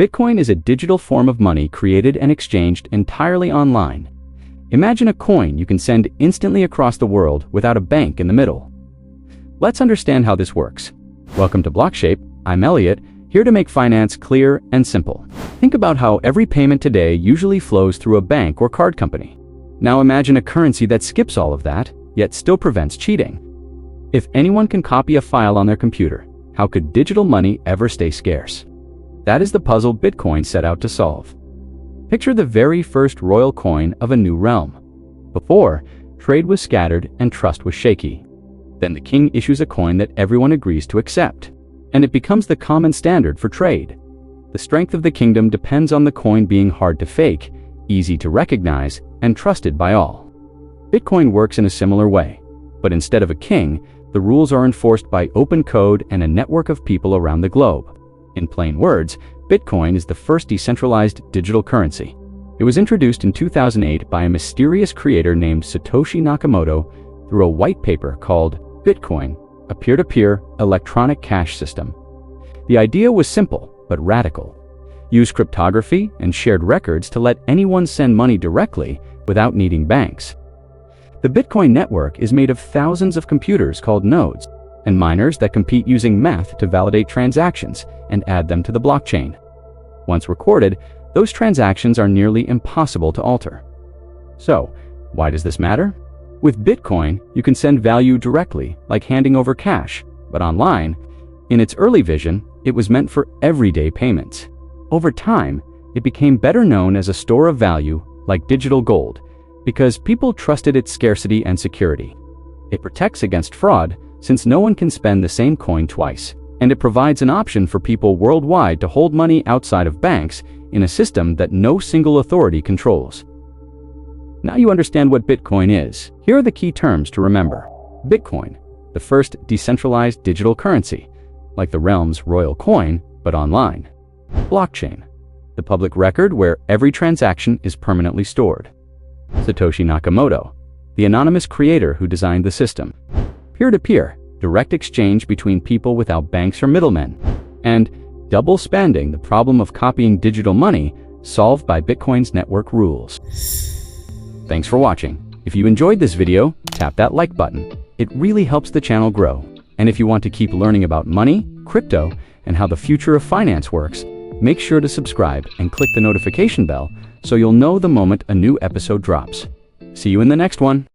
Bitcoin is a digital form of money created and exchanged entirely online. Imagine a coin you can send instantly across the world without a bank in the middle. Let's understand how this works. Welcome to Blockshape. I'm Elliot, here to make finance clear and simple. Think about how every payment today usually flows through a bank or card company. Now imagine a currency that skips all of that, yet still prevents cheating. If anyone can copy a file on their computer, how could digital money ever stay scarce? That is the puzzle Bitcoin set out to solve. Picture the very first royal coin of a new realm. Before, trade was scattered and trust was shaky. Then the king issues a coin that everyone agrees to accept, and it becomes the common standard for trade. The strength of the kingdom depends on the coin being hard to fake, easy to recognize, and trusted by all. Bitcoin works in a similar way, but instead of a king, the rules are enforced by open code and a network of people around the globe. In plain words, Bitcoin is the first decentralized digital currency. It was introduced in 2008 by a mysterious creator named Satoshi Nakamoto through a white paper called Bitcoin, a peer-to-peer electronic cash system. The idea was simple but radical. Use cryptography and shared records to let anyone send money directly without needing banks. The Bitcoin network is made of thousands of computers called nodes, and miners that compete using math to validate transactions and add them to the blockchain. Once recorded, those transactions are nearly impossible to alter. So, why does this matter? With Bitcoin, you can send value directly, like handing over cash, but online. In its early vision, it was meant for everyday payments. Over time, it became better known as a store of value, like digital gold, because people trusted its scarcity and security. It protects against fraud, since no one can spend the same coin twice, and it provides an option for people worldwide to hold money outside of banks in a system that no single authority controls. Now you understand what Bitcoin is. Here are the key terms to remember. Bitcoin, the first decentralized digital currency, like the realm's royal coin, but online. Blockchain, the public record where every transaction is permanently stored. Satoshi Nakamoto, the anonymous creator who designed the system. Peer-to-peer, direct exchange between people without banks or middlemen. And double spending, the problem of copying digital money, solved by Bitcoin's network rules. Thanks for watching. If you enjoyed this video, tap that like button. It really helps the channel grow. And if you want to keep learning about money, crypto, and how the future of finance works, make sure to subscribe and click the notification bell so you'll know the moment a new episode drops. See you in the next one.